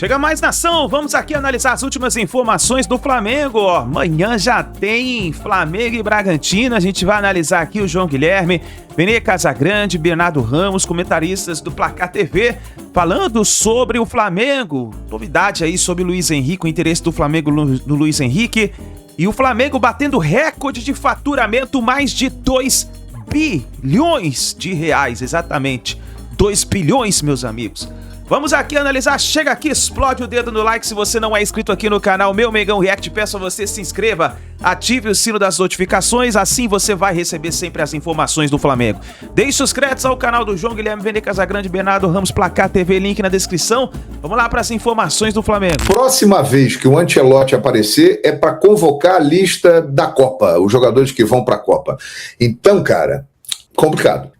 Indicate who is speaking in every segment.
Speaker 1: Chega mais, nação, vamos aqui analisar as últimas informações do Flamengo. Amanhã já tem Flamengo e Bragantino, a gente vai analisar aqui o João Guilherme, Vene Casagrande, Bernardo Ramos, comentaristas do Placar TV, falando sobre o Flamengo. Novidade aí sobre o Luiz Henrique, o interesse do Flamengo no Luiz Henrique. E o Flamengo batendo recorde de faturamento, mais de 2 bilhões de reais, exatamente. 2 bilhões, meus amigos. Vamos aqui analisar, chega aqui, explode o dedo no like se você não é inscrito aqui no canal Meu Mengão React, peço a você se inscreva, ative o sino das notificações, assim você vai receber sempre as informações do Flamengo. Deixe os créditos ao canal do João Guilherme, Vene Casagrande, Bernardo Ramos, Placar TV, link na descrição. Vamos lá para as informações do Flamengo.
Speaker 2: Próxima vez que o Ancelotti aparecer é para convocar a lista da Copa, os jogadores que vão para a Copa. Então, cara, complicado.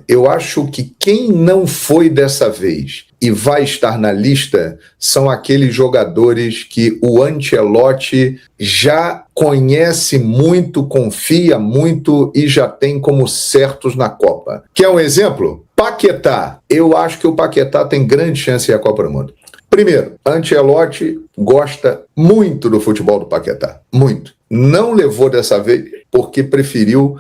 Speaker 2: Eu acho que quem não foi dessa vez e vai estar na lista são aqueles jogadores que o Ancelotti já conhece muito, confia muito e já tem como certos na Copa. Quer um exemplo? Paquetá. Eu acho que o Paquetá tem grande chance de ir à Copa do Mundo. Primeiro, Ancelotti gosta muito do futebol do Paquetá. Muito. Não levou dessa vez porque preferiu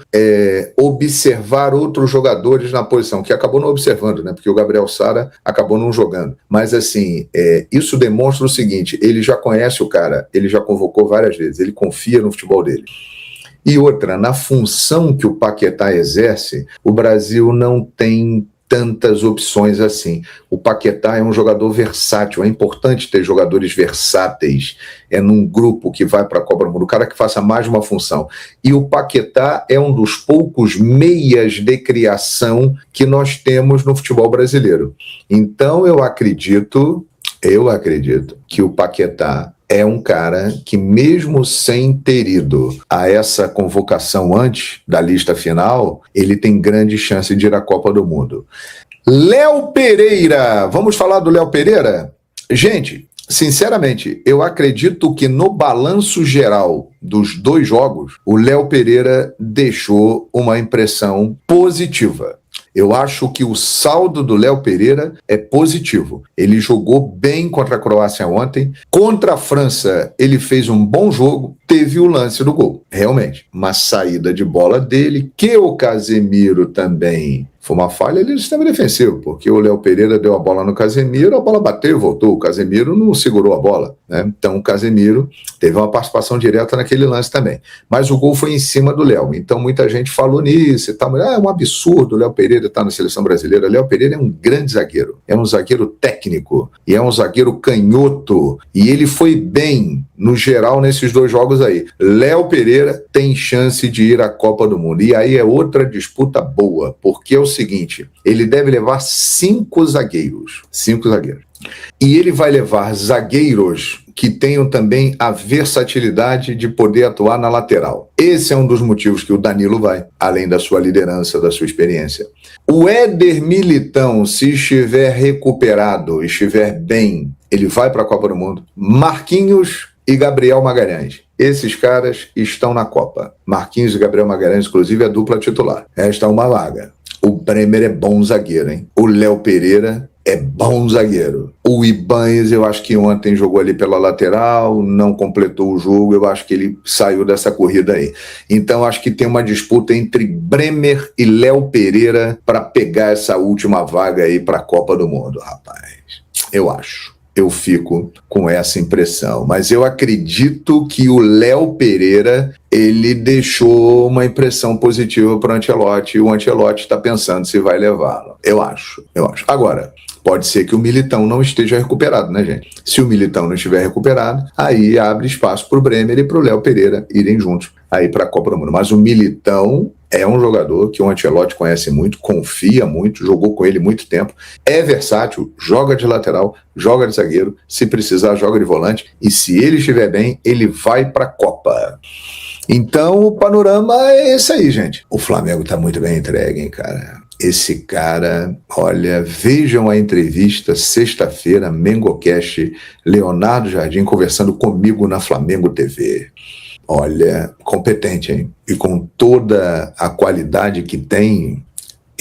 Speaker 2: observar outros jogadores na posição, que acabou não observando, né? Porque o Gabriel Sara acabou não jogando. Mas, assim, isso demonstra o seguinte, ele já conhece o cara, ele já convocou várias vezes, ele confia no futebol dele. E outra, na função que o Paquetá exerce, o Brasil não tem tantas opções assim. O Paquetá é um jogador versátil, é importante ter jogadores versáteis, num grupo que vai para a Copa do Mundo, o cara que faça mais de uma função. E o Paquetá é um dos poucos meias de criação que nós temos no futebol brasileiro. Então eu acredito que o Paquetá é um cara que, mesmo sem ter ido a essa convocação antes da lista final, ele tem grande chance de ir à Copa do Mundo. Léo Pereira, vamos falar do Léo Pereira? Gente, sinceramente, eu acredito que no balanço geral dos 2 jogos, o Léo Pereira deixou uma impressão positiva. Eu acho que o saldo do Léo Pereira é positivo. Ele jogou bem contra a Croácia ontem. Contra a França, ele fez um bom jogo. Teve o lance do gol, realmente. Uma saída de bola dele, que o Casemiro também foi uma falha do sistema defensivo, porque o Léo Pereira deu a bola no Casemiro, a bola bateu e voltou. O Casemiro não segurou a bola, né? Então o Casemiro teve uma participação direta naquele lance também. Mas o gol foi em cima do Léo. Então muita gente falou nisso e tal. É um absurdo o Léo Pereira estar na seleção brasileira. Léo Pereira é um grande zagueiro. É um zagueiro técnico. E é um zagueiro canhoto. E ele foi bem, no geral, nesses 2 jogos aí. Léo Pereira tem chance de ir à Copa do Mundo. E aí é outra disputa boa, porque é o seguinte, ele deve levar 5 zagueiros. 5 zagueiros. E ele vai levar zagueiros que tenham também a versatilidade de poder atuar na lateral. Esse é um dos motivos que o Danilo vai, além da sua liderança, da sua experiência. O Éder Militão, se estiver recuperado, estiver bem, ele vai para a Copa do Mundo. Marquinhos e Gabriel Magalhães. Esses caras estão na Copa. Marquinhos e Gabriel Magalhães, inclusive, é a dupla titular. Resta uma vaga. O Bremer é bom zagueiro, hein? O Léo Pereira é bom zagueiro. O Ibanez, eu acho que ontem jogou ali pela lateral, não completou o jogo, eu acho que ele saiu dessa corrida aí. Então, acho que tem uma disputa entre Bremer e Léo Pereira para pegar essa última vaga aí para a Copa do Mundo, rapaz. Eu acho. Eu fico com essa impressão. Mas eu acredito que o Léo Pereira, ele deixou uma impressão positiva para o Ancelotti, e o Ancelotti está pensando se vai levá-lo. Eu acho. Agora, pode ser que o Militão não esteja recuperado, né, gente? Se o Militão não estiver recuperado, aí abre espaço para o Bremer e para o Léo Pereira irem juntos aí para a Copa do Mundo. Mas o Militão é um jogador que o Ancelotti conhece muito, confia muito, jogou com ele muito tempo, é versátil, joga de lateral, joga de zagueiro, se precisar joga de volante, e se ele estiver bem, ele vai para a Copa. Então o panorama é esse aí, gente. O Flamengo tá muito bem entregue, hein, cara. Esse cara, olha, vejam a entrevista sexta-feira, Mengocast, Leonardo Jardim conversando comigo na Flamengo TV. Olha, competente, hein? E com toda a qualidade que tem,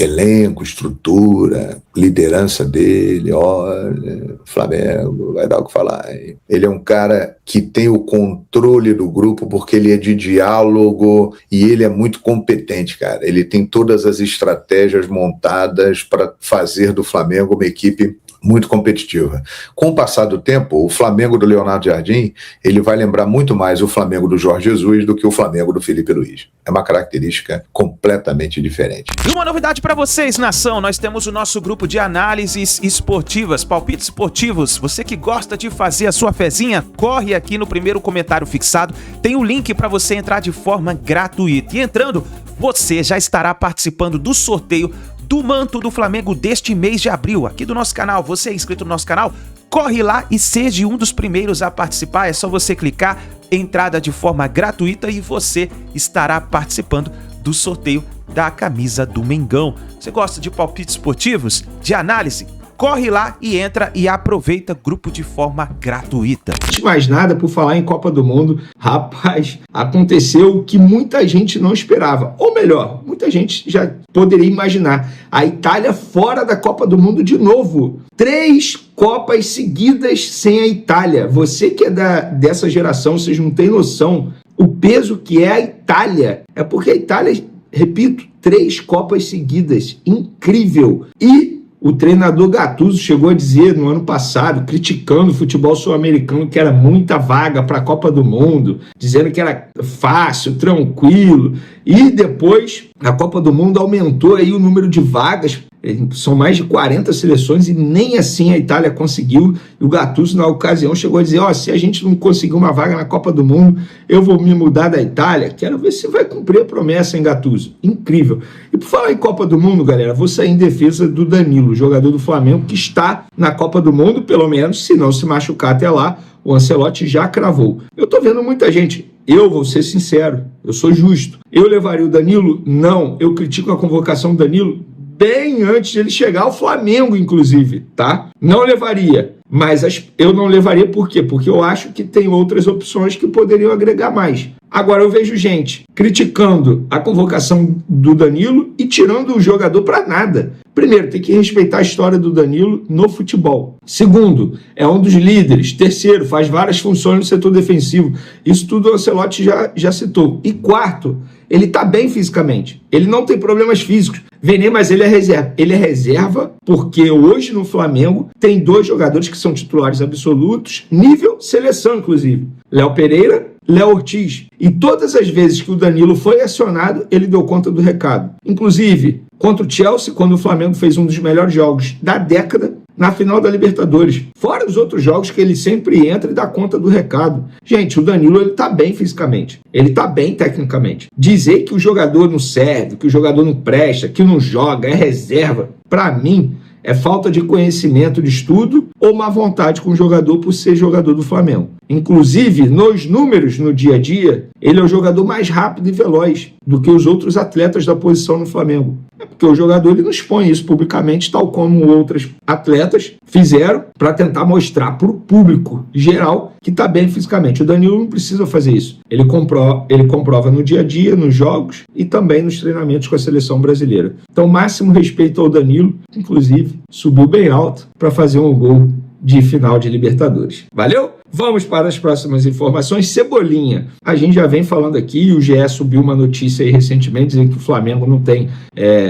Speaker 2: elenco, estrutura, liderança dele, olha, Flamengo, vai dar o que falar. Hein? Ele é um cara que tem o controle do grupo porque ele é de diálogo e ele é muito competente, cara. Ele tem todas as estratégias montadas para fazer do Flamengo uma equipe muito competitiva. Com o passar do tempo, o Flamengo do Leonardo Jardim, ele vai lembrar muito mais o Flamengo do Jorge Jesus do que o Flamengo do Felipe Luiz. É uma característica completamente diferente.
Speaker 1: E uma novidade para vocês, nação, nós temos o nosso grupo de análises esportivas, palpites esportivos. Você que gosta de fazer a sua fezinha, corre aqui no primeiro comentário fixado, tem o link para você entrar de forma gratuita. E entrando, você já estará participando do sorteio do manto do Flamengo deste mês de abril, aqui do nosso canal. Você é inscrito no nosso canal? Corre lá e seja um dos primeiros a participar. É só você clicar, entrada de forma gratuita e você estará participando do sorteio da camisa do Mengão. Você gosta de palpites esportivos, de análise? Corre lá e entra e aproveita grupo de forma gratuita.
Speaker 3: Antes de mais nada, por falar em Copa do Mundo, rapaz, aconteceu o que muita gente não esperava. Ou melhor, muita gente já poderia imaginar. A Itália fora da Copa do Mundo de novo. 3 Copas seguidas sem a Itália. Você que é dessa geração, vocês não têm noção o peso que é a Itália. É porque a Itália, repito, 3 Copas seguidas. Incrível. E o treinador Gattuso chegou a dizer no ano passado, criticando o futebol sul-americano, que era muita vaga para a Copa do Mundo, dizendo que era fácil, tranquilo. E depois a Copa do Mundo aumentou aí o número de vagas. São mais de 40 seleções e nem assim a Itália conseguiu. E o Gattuso, na ocasião, chegou a dizer: se a gente não conseguir uma vaga na Copa do Mundo, eu vou me mudar da Itália. Quero ver se vai cumprir a promessa, hein, Gattuso? Incrível. E por falar em Copa do Mundo, galera, vou sair em defesa do Danilo, jogador do Flamengo, que está na Copa do Mundo, pelo menos, se não se machucar até lá. O Ancelotti já cravou. Eu tô vendo muita gente. Eu vou ser sincero, eu sou justo. Eu levaria o Danilo? Não. Eu critico a convocação do Danilo bem antes de ele chegar ao Flamengo, inclusive, tá? Não levaria. Mas eu não levaria por quê? Porque eu acho que tem outras opções que poderiam agregar mais. Agora eu vejo gente criticando a convocação do Danilo e tirando o jogador para nada. Primeiro, tem que respeitar a história do Danilo no futebol. Segundo, é um dos líderes. Terceiro, faz várias funções no setor defensivo. Isso tudo o Ancelotti já citou. E quarto, ele está bem fisicamente. Ele não tem problemas físicos. Vene, mas ele é reserva. Ele é reserva porque hoje no Flamengo tem 2 jogadores que são titulares absolutos, nível seleção, inclusive. Léo Pereira, Léo Ortiz. E todas as vezes que o Danilo foi acionado, ele deu conta do recado. Inclusive, contra o Chelsea, quando o Flamengo fez um dos melhores jogos da década, na final da Libertadores. Fora os outros jogos que ele sempre entra e dá conta do recado. Gente, o Danilo, ele tá bem fisicamente. Ele tá bem tecnicamente. Dizer que o jogador não serve, que o jogador não presta, que não joga, é reserva, pra mim, é falta de conhecimento, de estudo ou má vontade com o jogador por ser jogador do Flamengo. Inclusive, nos números, no dia a dia, ele é o jogador mais rápido e veloz do que os outros atletas da posição no Flamengo. É porque o jogador ele não expõe isso publicamente, tal como outros atletas fizeram para tentar mostrar para o público geral que está bem fisicamente. O Danilo não precisa fazer isso. Ele comprova no dia a dia, nos jogos e também nos treinamentos com a seleção brasileira. Então, máximo respeito ao Danilo, inclusive subiu bem alto para fazer um gol de final de Libertadores. Valeu? Vamos para as próximas informações. Cebolinha. A gente já vem falando aqui, o GE subiu uma notícia aí recentemente, dizendo que o Flamengo não tem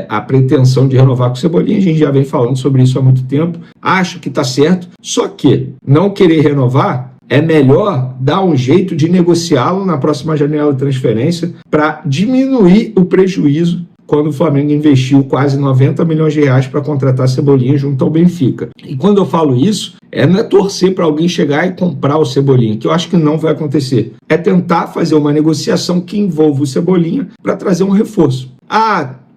Speaker 3: a pretensão de renovar com o Cebolinha. A gente já vem falando sobre isso há muito tempo. Acho que está certo, só que não querer renovar é melhor dar um jeito de negociá-lo na próxima janela de transferência para diminuir o prejuízo quando o Flamengo investiu quase 90 milhões de reais para contratar Cebolinha junto ao Benfica. E quando eu falo isso, não é torcer para alguém chegar e comprar o Cebolinha, que eu acho que não vai acontecer. É tentar fazer uma negociação que envolva o Cebolinha para trazer um reforço.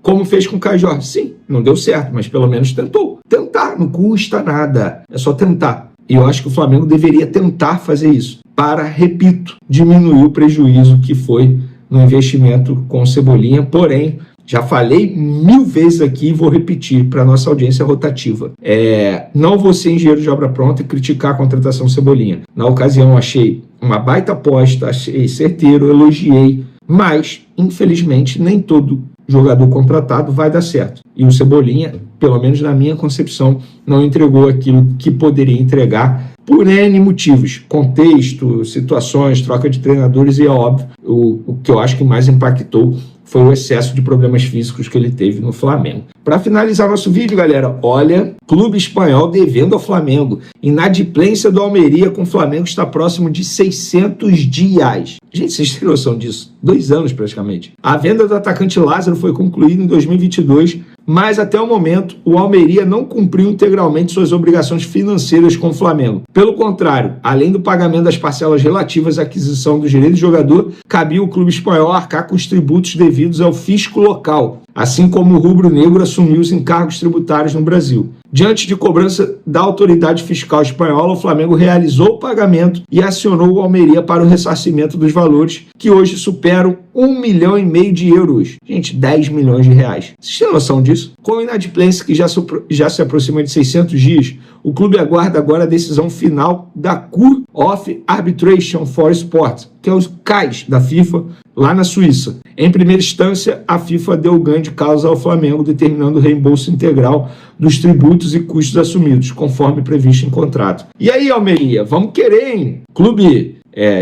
Speaker 3: Como fez com o Caio Jorge? Sim, não deu certo, mas pelo menos tentou. Tentar, não custa nada, é só tentar. E eu acho que o Flamengo deveria tentar fazer isso para, repito, diminuir o prejuízo que foi no investimento com o Cebolinha, porém, já falei 1000 vezes aqui e vou repetir para a nossa audiência rotativa. Não vou ser engenheiro de obra pronta e criticar a contratação Cebolinha. Na ocasião, achei uma baita aposta, achei certeiro, elogiei, mas, infelizmente, nem todo jogador contratado, vai dar certo. E o Cebolinha, pelo menos na minha concepção, não entregou aquilo que poderia entregar por N motivos, contexto, situações, troca de treinadores, e é óbvio, o que eu acho que mais impactou foi o excesso de problemas físicos que ele teve no Flamengo. Para finalizar nosso vídeo, galera, olha, clube espanhol devendo ao Flamengo. Inadimplência do Almeria com o Flamengo está próximo de 600 dias. Gente, vocês têm noção disso? 2 anos praticamente. A venda do atacante Lázaro foi concluída em 2022, mas até o momento o Almeria não cumpriu integralmente suas obrigações financeiras com o Flamengo. Pelo contrário, além do pagamento das parcelas relativas à aquisição do direito do jogador, cabia o clube espanhol arcar com os tributos devidos ao fisco local, assim como o rubro-negro assumiu os encargos tributários no Brasil. Diante de cobrança da autoridade fiscal espanhola, o Flamengo realizou o pagamento e acionou o Almeria para o ressarcimento dos valores, que hoje superam 1,5 milhão de euros. Gente, 10 milhões de reais. Vocês têm noção disso? Com a inadimplência que já se aproxima de 600 dias, o clube aguarda agora a decisão final da Court of Arbitration for Sport, que é o CAS da FIFA, lá na Suíça. Em primeira instância, a FIFA deu ganho de causa ao Flamengo, determinando o reembolso integral dos tributos e custos assumidos, conforme previsto em contrato. E aí, Almeria, vamos querer, hein? Clube,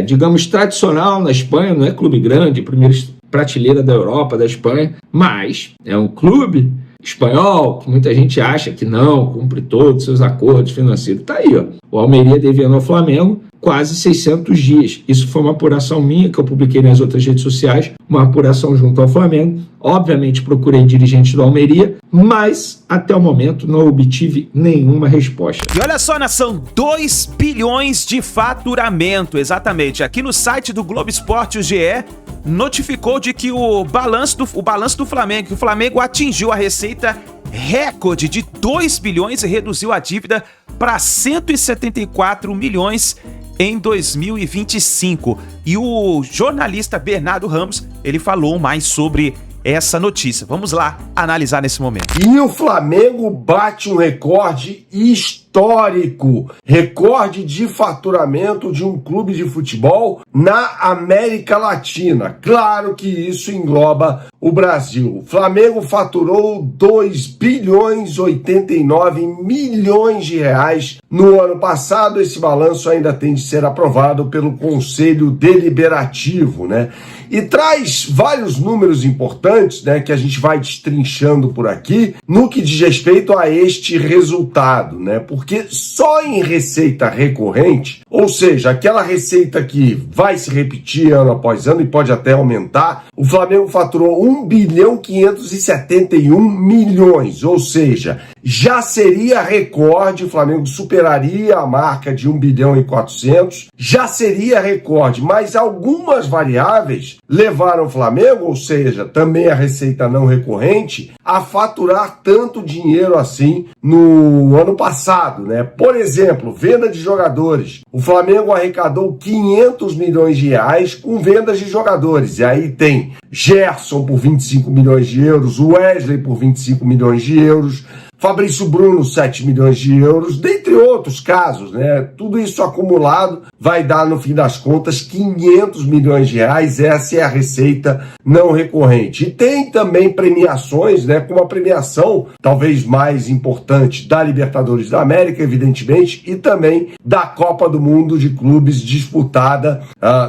Speaker 3: digamos, tradicional na Espanha, não é clube grande, primeira prateleira da Europa, da Espanha, mas é um clube espanhol, que muita gente acha que não, cumpre todos os seus acordos financeiros. Tá aí, ó. O Almeria devendo ao Flamengo quase 600 dias. Isso foi uma apuração minha, que eu publiquei nas outras redes sociais, uma apuração junto ao Flamengo. Obviamente procurei dirigentes do Almeria, mas até o momento não obtive nenhuma resposta.
Speaker 1: E olha só, nação, 2 bilhões de faturamento, exatamente. Aqui no site do Globo Esporte, o GE notificou de que o balanço do Flamengo, que o Flamengo atingiu a receita recorde de 2 bilhões e reduziu a dívida para 174 milhões em 2025. E o jornalista Bernardo Ramos, ele falou mais sobre essa notícia. Vamos lá analisar nesse momento.
Speaker 4: E o Flamengo bate um recorde histórico, recorde de faturamento de um clube de futebol na América Latina. Claro que isso engloba o Brasil. O Flamengo faturou 2 bilhões 89 milhões de reais no ano passado. Esse balanço ainda tem de ser aprovado pelo Conselho Deliberativo, né? E traz vários números importantes, né, que a gente vai destrinchando por aqui no que diz respeito a este resultado, né? Porque só em receita recorrente, ou seja, aquela receita que vai se repetir ano após ano e pode até aumentar, o Flamengo faturou 1 bilhão 571 milhões, ou seja, já seria recorde, o Flamengo superaria a marca de 1 bilhão e 400, já seria recorde, mas algumas variáveis levaram o Flamengo, ou seja, também a receita não recorrente, a faturar tanto dinheiro assim no ano passado, né? Por exemplo, venda de jogadores. O Flamengo arrecadou 500 milhões de reais com vendas de jogadores. E aí tem Gerson por 25 milhões de euros, Wesley por 25 milhões de euros, Fabrício Bruno, 7 milhões de euros, dentre outros casos, né? Tudo isso acumulado vai dar, no fim das contas, 500 milhões de reais. Essa é a receita não recorrente. E tem também premiações, né? Como a premiação, talvez mais importante, da Libertadores da América, evidentemente, e também da Copa do Mundo de Clubes disputada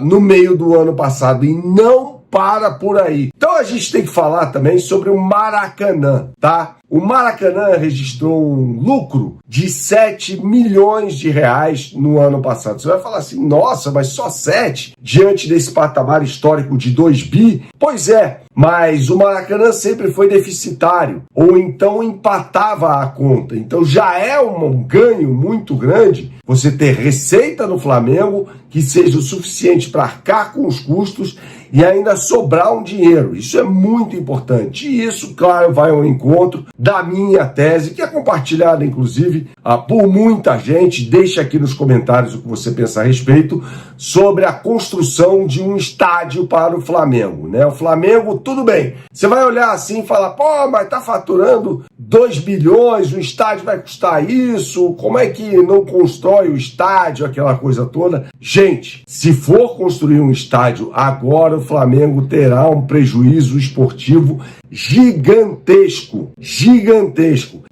Speaker 4: no meio do ano passado. E não para por aí. Então a gente tem que falar também sobre o Maracanã, tá? O Maracanã registrou um lucro de 7 milhões de reais no ano passado. Você vai falar assim, nossa, mas só 7? Diante desse patamar histórico de 2 bi? Pois é, mas o Maracanã sempre foi deficitário, ou então empatava a conta. Então já é um ganho muito grande você ter receita no Flamengo que seja o suficiente para arcar com os custos e ainda sobrar um dinheiro. Isso é muito importante. E isso, claro, vai ao encontro da minha tese, que é compartilhada, inclusive, por muita gente. Deixa aqui nos comentários o que você pensa a respeito sobre a construção de um estádio para o Flamengo, né? O Flamengo, tudo bem. Você vai olhar assim e falar, pô, mas tá faturando 2 bilhões, o estádio vai custar isso, como é que não constrói o estádio, aquela coisa toda? Gente, se for construir um estádio agora, o o Flamengo terá um prejuízo esportivo gigantesco,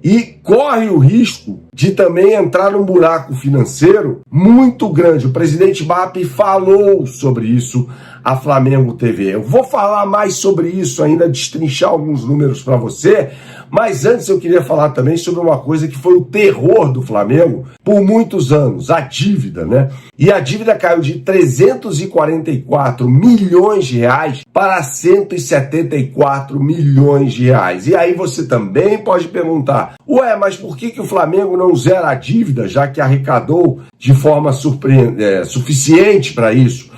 Speaker 4: e corre o risco de também entrar num buraco financeiro muito grande. O presidente BAP falou sobre isso a Flamengo TV. Eu vou falar mais sobre isso ainda, destrinchar alguns números para você, mas antes eu queria falar também sobre uma coisa que foi o terror do Flamengo por muitos anos, a dívida, né? E a dívida caiu de 344 milhões de reais para 174 milhões de reais. E aí você também pode perguntar, ué, mas por que o Flamengo não zera a dívida, já que arrecadou de forma suficiente para isso?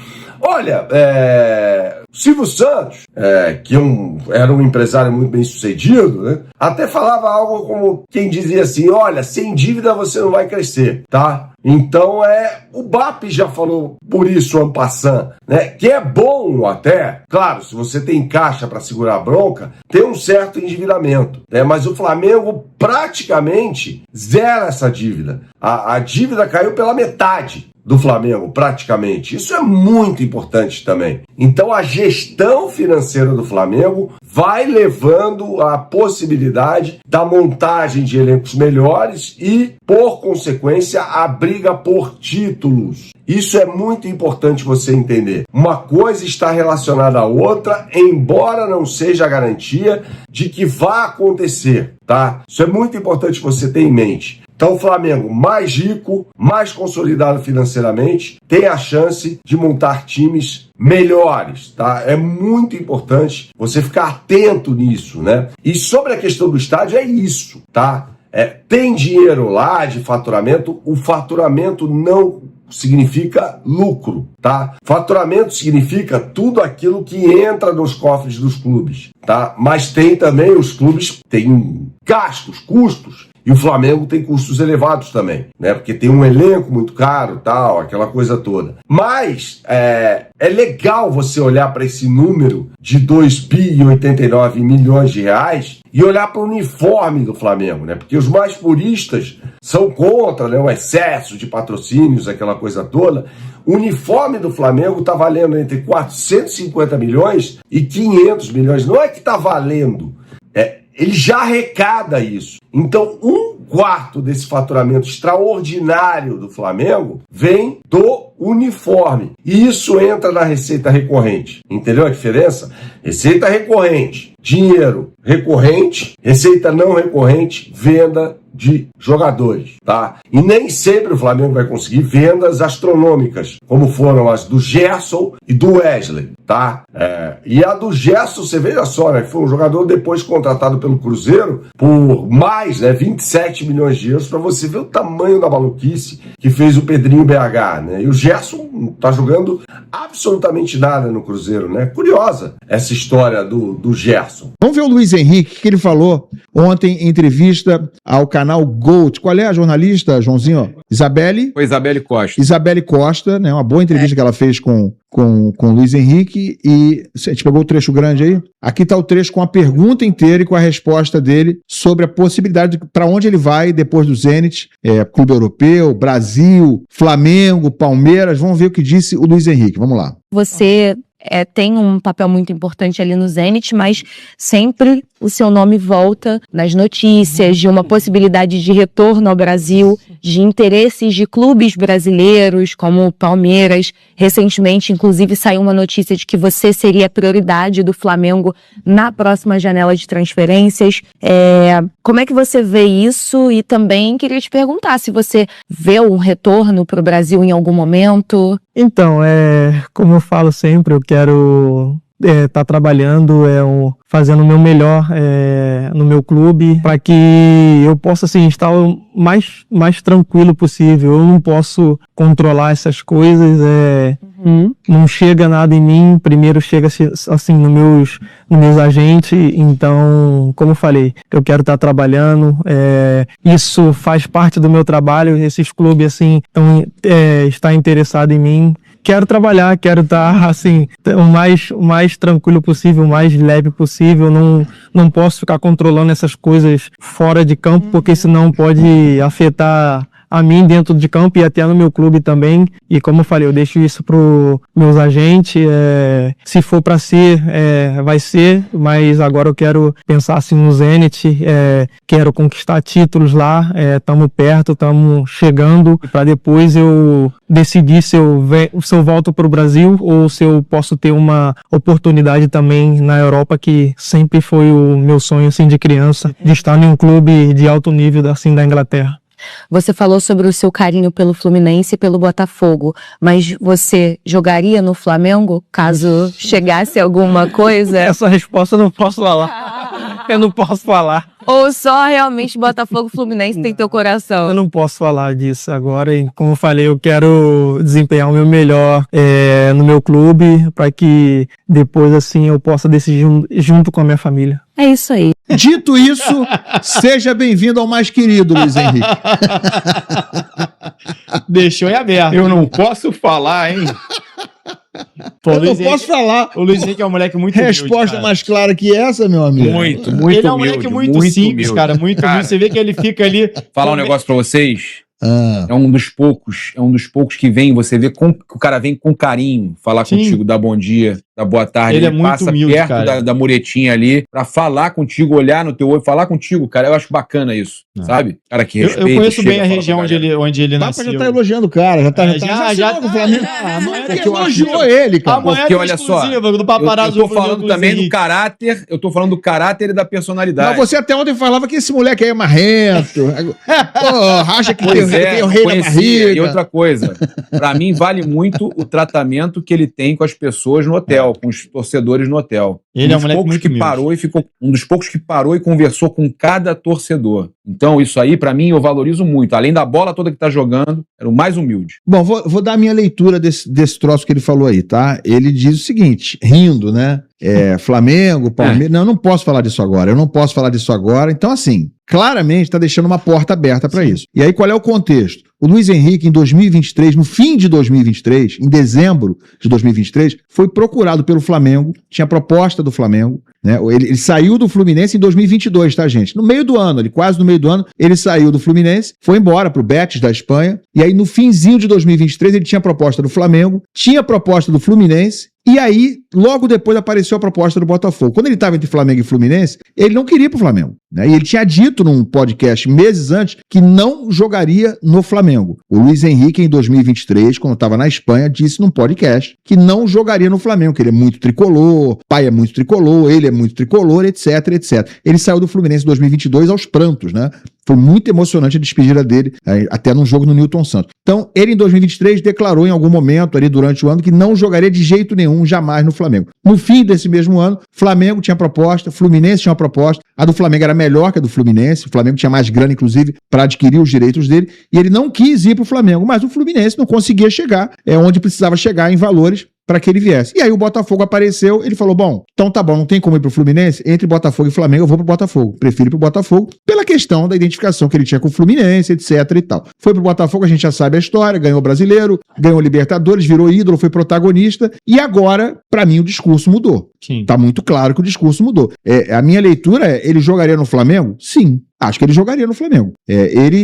Speaker 4: Olha, Silvio Santos, que era um empresário muito bem sucedido, né, até falava algo como quem dizia assim, olha, sem dívida você não vai crescer, tá? Então, o BAP já falou por isso, en passant, né, que é bom até, claro, se você tem caixa para segurar a bronca, tem um certo endividamento, né, mas o Flamengo praticamente zera essa dívida. A dívida caiu pela metade do Flamengo, praticamente. Isso é muito importante também. Então, a gestão financeira do Flamengo vai levando a possibilidade da montagem de elencos melhores e, por consequência, a briga por títulos. Isso é muito importante você entender. Uma coisa está relacionada à outra, embora não seja a garantia de que vá acontecer, tá? Isso é muito importante você ter em mente. Então o Flamengo mais rico, mais consolidado financeiramente, tem a chance de montar times melhores, tá? É muito importante você ficar atento nisso, né? E sobre a questão do estádio é isso, tá? Tem dinheiro lá de faturamento, o faturamento não significa lucro, tá? Faturamento significa tudo aquilo que entra nos cofres dos clubes, tá? Mas tem também, os clubes têm gastos, custos, e o Flamengo tem custos elevados também, né? Porque tem um elenco muito caro, tal, aquela coisa toda. Mas é legal você olhar para esse número de 2,89 bilhões de reais e olhar para o uniforme do Flamengo, né? Porque os mais puristas são contra, né, o excesso de patrocínios, aquela coisa toda. O uniforme do Flamengo está valendo entre 450 milhões e 500 milhões. Não é que está valendo, ele já arrecada isso. Então, 1/4 desse faturamento extraordinário do Flamengo vem do uniforme. E isso entra na receita recorrente. Entendeu a diferença? Receita recorrente, dinheiro recorrente, receita não recorrente, venda de jogadores, tá? E nem sempre o Flamengo vai conseguir vendas astronômicas, como foram as do Gerson e do Wesley, tá? E a do Gerson, você veja só, né? Foi um jogador depois contratado pelo Cruzeiro por mais, né, 27 milhões de euros, para você ver o tamanho da maluquice que fez o Pedrinho BH, né? E o Gerson não tá jogando absolutamente nada no Cruzeiro, né? Curiosa essa história do Gerson.
Speaker 5: Vamos ver o Luiz Henrique, que ele falou ontem em entrevista ao canal Gold. Qual é a jornalista, Joãozinho? Isabelle?
Speaker 6: Foi Isabelle Costa.
Speaker 5: Isabelle Costa, né? Uma boa entrevista que ela fez com o Luiz Henrique, e a gente pegou o trecho grande aí? Aqui está o trecho com a pergunta inteira e com a resposta dele sobre a possibilidade para onde ele vai depois do Zenit, Clube Europeu, Brasil, Flamengo, Palmeiras. Vamos ver o que disse o Luiz Henrique. Vamos lá.
Speaker 7: Você tem um papel muito importante ali no Zenit, mas sempre o seu nome volta nas notícias de uma possibilidade de retorno ao Brasil, de interesses de clubes brasileiros, como o Palmeiras. Recentemente, inclusive, saiu uma notícia de que você seria a prioridade do Flamengo na próxima janela de transferências. Como é que você vê isso? E também queria te perguntar se você vê um retorno para o Brasil em algum momento.
Speaker 8: Então, como eu falo sempre, eu quero tá trabalhando, fazendo o meu melhor no meu clube, para que eu possa assim, estar o mais tranquilo possível. Eu não posso controlar essas coisas, não chega nada em mim, primeiro chega assim nos meus agentes. Então, como eu falei, eu quero estar trabalhando, isso faz parte do meu trabalho, esses clubes assim está interessado em mim. Quero trabalhar, quero estar assim, o mais tranquilo possível, o mais leve possível. Não posso ficar controlando essas coisas fora de campo, porque senão pode afetar a mim dentro de campo e até no meu clube também. E como eu falei, eu deixo isso pro meus agentes. Se for para ser, vai ser, mas agora eu quero pensar assim no Zenit, quero conquistar títulos lá, estamos perto, estamos chegando, para depois eu decidir se eu volto para o Brasil ou se eu posso ter uma oportunidade também na Europa, que sempre foi o meu sonho assim, de criança, de estar em um clube de alto nível assim, da Inglaterra.
Speaker 7: Você falou sobre o seu carinho pelo Fluminense e pelo Botafogo, mas você jogaria no Flamengo caso chegasse alguma coisa?
Speaker 8: Essa resposta eu não posso falar. Eu não posso falar.
Speaker 7: Ou só realmente Botafogo e Fluminense tem teu coração?
Speaker 8: Eu não posso falar disso agora. E como eu falei, eu quero desempenhar o meu melhor no meu clube para que depois assim eu possa decidir junto com a minha família.
Speaker 7: É isso aí.
Speaker 5: Dito isso, seja bem-vindo ao mais querido, Luiz Henrique.
Speaker 1: Deixou em aberto.
Speaker 6: Eu não posso falar, hein?
Speaker 1: Pô,
Speaker 5: Eu não posso falar.
Speaker 1: O Luiz Henrique é um moleque muito
Speaker 5: Resposta
Speaker 1: humilde, cara.
Speaker 5: mais clara que essa, meu amigo.
Speaker 6: Muito
Speaker 1: Ele é um moleque muito simples,
Speaker 6: humilde.
Speaker 1: cara, muito humilde. Você vê que ele fica ali...
Speaker 6: Falar um negócio pra vocês.
Speaker 5: Ah.
Speaker 6: É um dos poucos que vem, você vê que o cara vem com carinho falar
Speaker 1: Sim.
Speaker 6: contigo, dar bom dia, dar boa tarde.
Speaker 1: Ele é muito
Speaker 6: passa
Speaker 1: humilde,
Speaker 6: perto
Speaker 1: cara.
Speaker 6: da muretinha ali pra falar contigo, olhar no teu olho, falar contigo, cara. Eu acho bacana isso, sabe? Cara que respeita.
Speaker 1: Eu conheço
Speaker 6: chega,
Speaker 1: bem a
Speaker 6: fala
Speaker 1: região
Speaker 6: pra
Speaker 1: onde ele
Speaker 5: Papa
Speaker 1: nasceu.
Speaker 5: já tá elogiando o cara, já
Speaker 1: tá.
Speaker 5: o Flamengo.
Speaker 1: Amanhã
Speaker 5: É que
Speaker 1: tem
Speaker 5: elogiou ele, cara.
Speaker 1: Amanhã
Speaker 6: Porque,
Speaker 1: tem
Speaker 6: olha só,
Speaker 1: exclusiva do
Speaker 6: Eu
Speaker 1: Paparazzo
Speaker 6: tô
Speaker 1: do
Speaker 6: falando
Speaker 1: Luiz
Speaker 6: também do
Speaker 1: Henrique.
Speaker 6: caráter, eu tô falando do caráter e da personalidade.
Speaker 5: Mas você até ontem falava que esse moleque aí é marrento. Pô, acha que
Speaker 6: Pois
Speaker 5: tem o rei da
Speaker 6: conhecia.
Speaker 5: barriga.
Speaker 6: E outra coisa, pra mim vale muito o tratamento que ele tem com as pessoas no hotel, com os torcedores no hotel.
Speaker 1: Ele é um moleque muito humilde.
Speaker 6: Um dos poucos que parou e conversou com cada torcedor. Então isso aí pra mim eu valorizo muito. Além da bola toda que tá jogando, era o mais humilde.
Speaker 5: Bom, vou dar a minha leitura desse troço que ele falou aí, tá? Ele diz o seguinte, rindo, né? Flamengo, Palmeiras... Não, eu não posso falar disso agora. Então, assim, claramente está deixando uma porta aberta para isso. E aí, qual é o contexto? O Luiz Henrique, em 2023, no fim de 2023, em dezembro de 2023, foi procurado pelo Flamengo, tinha proposta do Flamengo, né? Ele saiu do Fluminense em 2022, tá, gente? No meio do ano, quase no meio do ano, ele saiu do Fluminense, foi embora pro Betis da Espanha, e aí no finzinho de 2023 ele tinha proposta do Flamengo, tinha proposta do Fluminense, e aí, logo depois apareceu a proposta do Botafogo. Quando ele estava entre Flamengo e Fluminense, ele não queria ir pro Flamengo, né? E ele tinha dito num podcast meses antes que não jogaria no Flamengo. O Luiz Henrique, em 2023, quando estava na Espanha, disse num podcast que não jogaria no Flamengo, que ele é muito tricolor, pai é muito tricolor, ele é muito tricolor, etc, etc. Ele saiu do Fluminense em 2022 aos prantos, né? Foi muito emocionante a despedida dele, até num jogo no Newton Santos. Então, ele em 2023 declarou em algum momento ali durante o ano que não jogaria de jeito nenhum, jamais no Flamengo. No fim desse mesmo ano, Flamengo tinha proposta, Fluminense tinha uma proposta, a do Flamengo era melhor que a do Fluminense, o Flamengo tinha mais grana, inclusive, para adquirir os direitos dele, e ele não quis ir para o Flamengo, mas o Fluminense não conseguia chegar, onde precisava chegar em valores para que ele viesse. E aí o Botafogo apareceu, ele falou, bom, então tá bom, não tem como ir pro Fluminense, entre Botafogo e Flamengo eu vou pro Botafogo, prefiro ir pro Botafogo, pela questão da identificação que ele tinha com o Fluminense, etc e tal. Foi pro Botafogo, a gente já sabe a história, ganhou o Brasileiro, ganhou o Libertadores, virou ídolo, foi protagonista, e agora, para mim, o discurso mudou.
Speaker 1: Sim.
Speaker 5: Tá muito claro que o discurso mudou. A minha leitura é, ele jogaria no Flamengo? Sim. Acho que ele jogaria no Flamengo.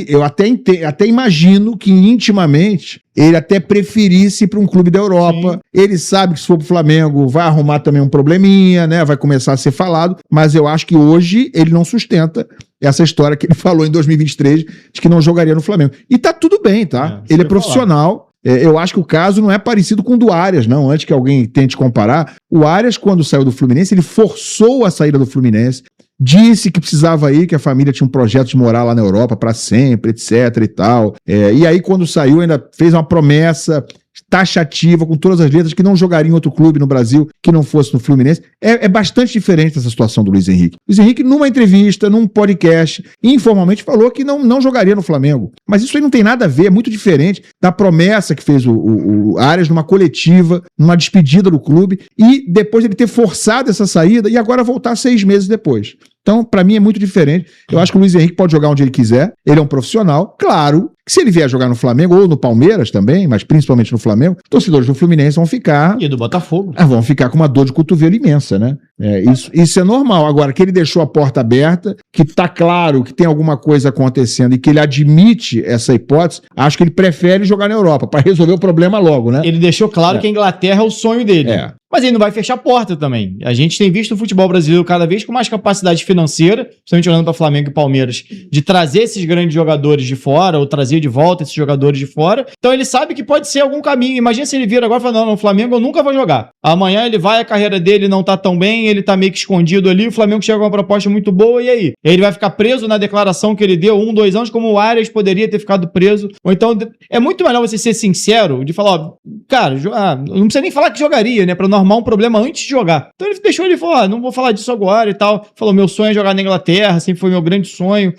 Speaker 5: Eu até imagino que intimamente ele até preferisse ir para um clube da Europa. Sim. Ele sabe que se for pro Flamengo vai arrumar também um probleminha, né? Vai começar a ser falado, mas eu acho que hoje ele não sustenta essa história que ele falou em 2023 de que não jogaria no Flamengo. E tá tudo bem, tá? Ele é profissional. Eu acho que o caso não é parecido com o do Arias, não. Antes que alguém tente comparar, o Arias, quando saiu do Fluminense, ele forçou a saída do Fluminense, disse que precisava ir, que a família tinha um projeto de morar lá na Europa para sempre, etc e tal. E aí, quando saiu, ainda fez uma promessa taxativa, com todas as letras, que não jogaria em outro clube no Brasil que não fosse no Fluminense. É bastante diferente essa situação do Luiz Henrique. Luiz Henrique, numa entrevista, num podcast, informalmente falou que não jogaria no Flamengo. Mas isso aí não tem nada a ver, é muito diferente da promessa que fez o Arias numa coletiva, numa despedida do clube, e depois ele ter forçado essa saída e agora voltar 6 meses depois. Então, para mim é muito diferente. Eu acho que o Luiz Henrique pode jogar onde ele quiser. Ele é um profissional. Claro que se ele vier jogar no Flamengo ou no Palmeiras também, mas principalmente no Flamengo, torcedores do Fluminense vão ficar...
Speaker 9: E do Botafogo.
Speaker 5: Vão ficar com uma dor de cotovelo imensa, né? Isso é normal. Agora, que ele deixou a porta aberta, que tá claro que tem alguma coisa acontecendo e que ele admite essa hipótese, acho que ele prefere jogar na Europa, para resolver o problema logo, né?
Speaker 9: Ele deixou claro que a Inglaterra é o sonho dele. Mas ele não vai fechar a porta também. A gente tem visto o futebol brasileiro cada vez com mais capacidade financeira, principalmente olhando para Flamengo e Palmeiras, de trazer esses grandes jogadores de fora, ou trazer de volta esses jogadores de fora. Então ele sabe que pode ser algum caminho. Imagina se ele vira agora e fala, não, no Flamengo eu nunca vou jogar. Amanhã ele vai, a carreira dele não tá tão bem, ele tá meio que escondido ali, o Flamengo chega com uma proposta muito boa, e aí? Ele vai ficar preso na declaração que ele deu 2 anos, como o Arias poderia ter ficado preso. Ou então, é muito melhor você ser sincero, de falar, ó, cara, não precisa nem falar que jogaria, né, pra não armar um problema antes de jogar. Então ele deixou, ele falou, não vou falar disso agora e tal. Falou, meu sonho é jogar na Inglaterra, sempre foi meu grande sonho.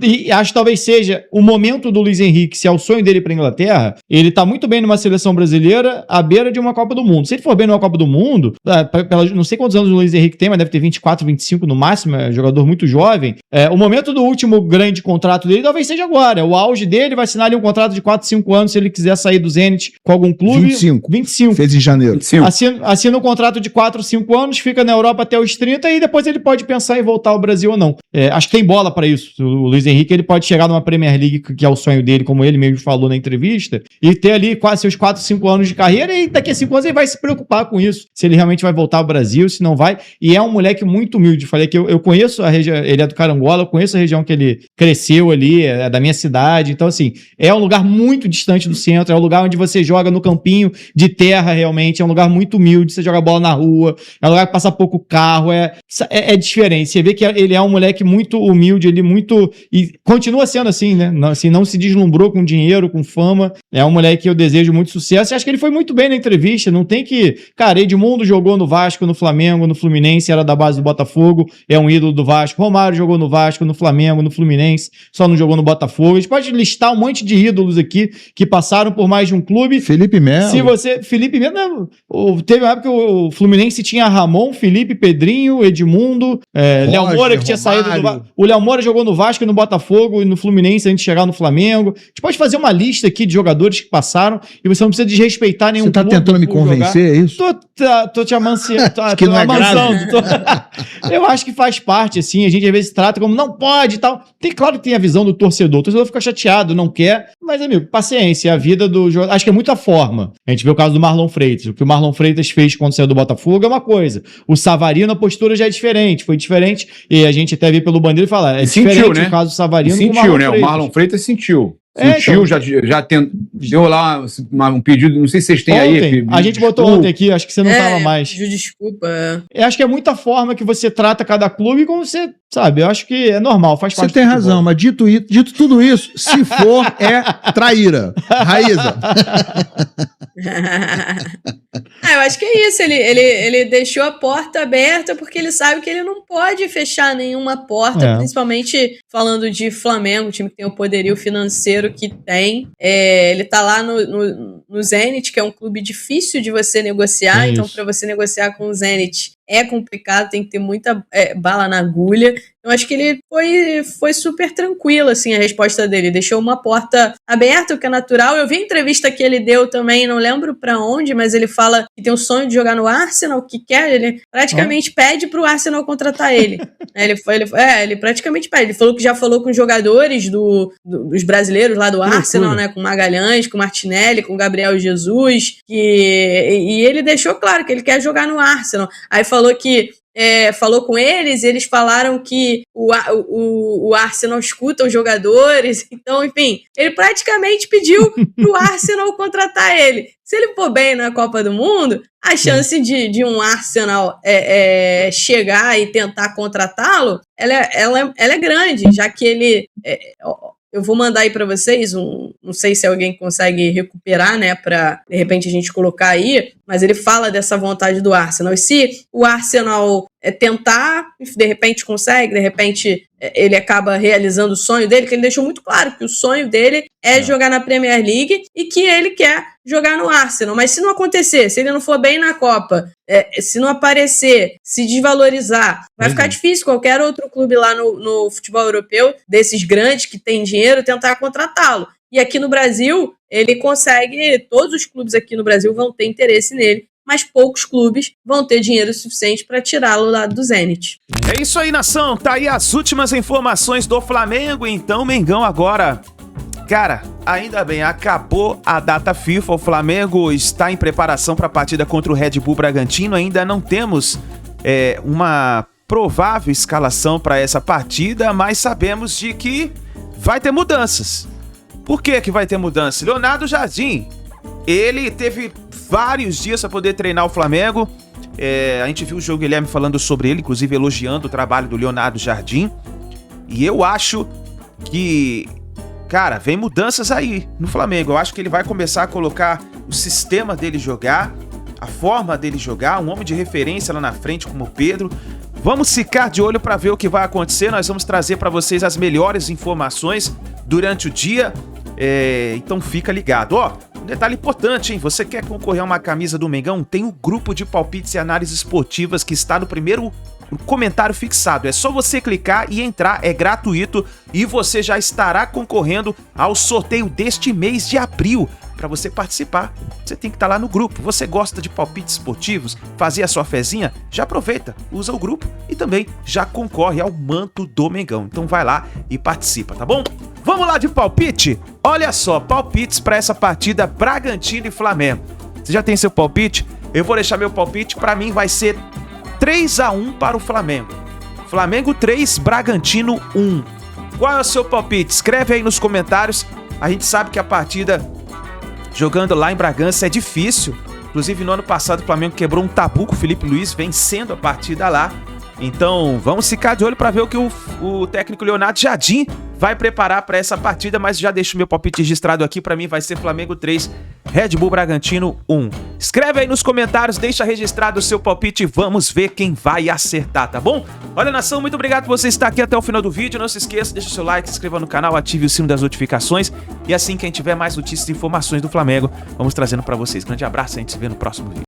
Speaker 9: E acho que talvez seja o momento do Luiz Henrique, se é o sonho dele pra Inglaterra, ele tá muito bem numa seleção brasileira à beira de uma Copa do Mundo. Se ele for bem numa Copa do Mundo, não sei quantos anos o Luiz Henrique tem, mas deve ter 24, 25 no máximo, é um jogador muito jovem. O momento do último grande contrato dele talvez seja agora. O auge dele vai assinar ali um contrato de 4, 5 anos se ele quiser sair do Zenit com algum clube.
Speaker 5: 25. Fez em janeiro.
Speaker 6: 25.
Speaker 9: Assina um contrato de 4, 5 anos, fica na Europa até os 30 e depois ele pode pensar em voltar ao Brasil ou não. Acho que tem bola pra isso. O Luiz Henrique ele pode chegar numa Premier League, que é o sonho dele, como ele mesmo falou na entrevista, e ter ali quase seus 4, 5 anos de carreira e daqui a 5 anos ele vai se preocupar com isso. Se ele realmente vai voltar ao Brasil, se não vai. E é um moleque muito humilde. Falei que eu conheço a região, ele é do Carangola, eu conheço a região que ele cresceu ali, é da minha cidade. Então, assim, é um lugar muito distante do centro, é um lugar onde você joga no campinho de terra realmente, é um lugar muito humilde, você joga bola na rua, é um lugar que passa pouco carro, é diferente. Você vê que ele é um moleque muito humilde, ele muito... E continua sendo assim, né? Não se deslumbrou com dinheiro, com fama. É um moleque que eu desejo muito sucesso. E acho que ele foi muito bem na entrevista. Não tem que... Cara, Edmundo jogou no Vasco, no Flamengo, no Fluminense, era da base do Botafogo, é um ídolo do Vasco. Romário jogou no Vasco, no Flamengo, no Fluminense, só não jogou no Botafogo. A gente pode listar um monte de ídolos aqui que passaram por mais de um clube.
Speaker 5: Felipe Melo.
Speaker 9: Felipe Melo, teve uma época que o Fluminense tinha Ramon, Felipe, Pedrinho, Edmundo, Léo Moura, que tinha saído do Vasco. O Léo Moura jogou no Vasco e no Botafogo e no Fluminense antes de chegar no Flamengo. A gente pode fazer uma lista aqui de jogadores que passaram e você não precisa desrespeitar nenhum clube.
Speaker 5: Você tá tentando me convencer, é isso?
Speaker 9: Tô te amanciando.
Speaker 5: Que não é grave.
Speaker 9: Eu acho que faz parte, assim. A gente às vezes trata como não pode e tal. Claro que tem a visão do torcedor. O torcedor fica chateado, não quer. Mas, amigo, paciência. A vida do jogador. Acho que é muita forma. A gente vê o caso do Marlon Freitas. O que o Marlon Freitas fez quando saiu do Botafogo é uma coisa. O Savarino, a postura já é diferente. Foi diferente. E a gente até vê pelo bandeira e fala. Diferente, né? O caso do Savarino.
Speaker 6: Sentiu, né? O Marlon Freitas sentiu. Sentiu, então, deu lá um pedido, não sei se vocês têm
Speaker 9: ontem, aí. A gente botou ontem aqui, acho que você não tava mais.
Speaker 10: Desculpa.
Speaker 9: Eu acho que é muita forma que você trata cada clube como você, sabe, eu acho que é normal, faz parte.
Speaker 5: Você tem razão, mas dito tudo isso, se for, é traíra. Raíza.
Speaker 10: Eu acho que é isso, ele deixou a porta aberta porque ele sabe que ele não pode fechar nenhuma porta, principalmente falando de Flamengo, um time que tem o poderio financeiro que tem. Ele tá lá no Zenit, que é um clube difícil de você negociar, então para você negociar com o Zenit é complicado, tem que ter muita bala na agulha. Eu acho que ele foi super tranquilo, assim, a resposta dele. Deixou uma porta aberta, o que é natural. Eu vi a entrevista que ele deu também, não lembro pra onde, mas ele fala que tem o sonho de jogar no Arsenal, que quer, ele praticamente pede pro Arsenal contratar ele. Ele praticamente pede. Ele falou que já falou com jogadores dos brasileiros lá do Arsenal, né, com Magalhães, com Martinelli, com Gabriel Jesus, e ele deixou claro que ele quer jogar no Arsenal. Aí falou que falou com eles, e eles falaram que o Arsenal escuta os jogadores, então, enfim, ele praticamente pediu pro Arsenal contratar ele. Se ele for bem na Copa do Mundo, a chance de um Arsenal chegar e tentar contratá-lo, ela é grande, já que ele... Eu vou mandar aí para vocês, não sei se alguém consegue recuperar, né, para de repente a gente colocar aí, mas ele fala dessa vontade do Arsenal. E se o Arsenal tentar, de repente consegue, de repente ele acaba realizando o sonho dele, que ele deixou muito claro que o sonho dele é jogar na Premier League e que ele quer jogar no Arsenal. Mas se não acontecer, se ele não for bem na Copa, se não aparecer, se desvalorizar, vai ficar difícil qualquer outro clube lá no futebol europeu, desses grandes que tem dinheiro, tentar contratá-lo. E aqui no Brasil, ele consegue, todos os clubes aqui no Brasil vão ter interesse nele, mas poucos clubes vão ter dinheiro suficiente para tirá-lo lá do Zenit.
Speaker 1: É isso aí, nação. Tá aí as últimas informações do Flamengo. Então, Mengão agora... Cara, ainda bem, acabou a data FIFA. O Flamengo está em preparação para a partida contra o Red Bull Bragantino. Ainda não temos uma provável escalação para essa partida, mas sabemos de que vai ter mudanças. Por que vai ter mudança? Leonardo Jardim, ele teve vários dias para poder treinar o Flamengo. A gente viu o João Guilherme falando sobre ele, inclusive elogiando o trabalho do Leonardo Jardim. E eu acho que, cara, vem mudanças aí no Flamengo. Eu acho que ele vai começar a colocar o sistema dele jogar, a forma dele jogar, um homem de referência lá na frente como o Pedro. Vamos ficar de olho para ver o que vai acontecer. Nós vamos trazer para vocês as melhores informações durante o dia. Então fica ligado. Um detalhe importante, hein? Você quer concorrer a uma camisa do Mengão? Tem o grupo de palpites e análises esportivas que está no primeiro comentário fixado. É só você clicar e entrar, é gratuito e você já estará concorrendo ao sorteio deste mês de abril. Para você participar, você tem que estar lá no grupo. Você gosta de palpites esportivos, fazer a sua fezinha? Já aproveita, usa o grupo e também já concorre ao manto do Mengão. Então vai lá e participa, tá bom? Vamos lá de palpite? Olha só, palpites para essa partida Bragantino e Flamengo. Você já tem seu palpite? Eu vou deixar meu palpite, para mim vai ser 3-1 para o Flamengo. Flamengo 3, Bragantino 1. Qual é o seu palpite? Escreve aí nos comentários. A gente sabe que a partida jogando lá em Bragança é difícil. Inclusive no ano passado o Flamengo quebrou um tabu com o Felipe Luiz vencendo a partida lá. Então vamos ficar de olho para ver o que o técnico Leonardo Jardim vai preparar para essa partida, mas já deixo meu palpite registrado aqui. Para mim vai ser Flamengo 3, Red Bull Bragantino 1. Escreve aí nos comentários, deixa registrado o seu palpite e vamos ver quem vai acertar, tá bom? Olha, nação, muito obrigado por você estar aqui até o final do vídeo. Não se esqueça, deixa o seu like, se inscreva no canal, ative o sino das notificações e assim que a gente tiver mais notícias e informações do Flamengo, vamos trazendo para vocês. Grande abraço, a gente se vê no próximo vídeo.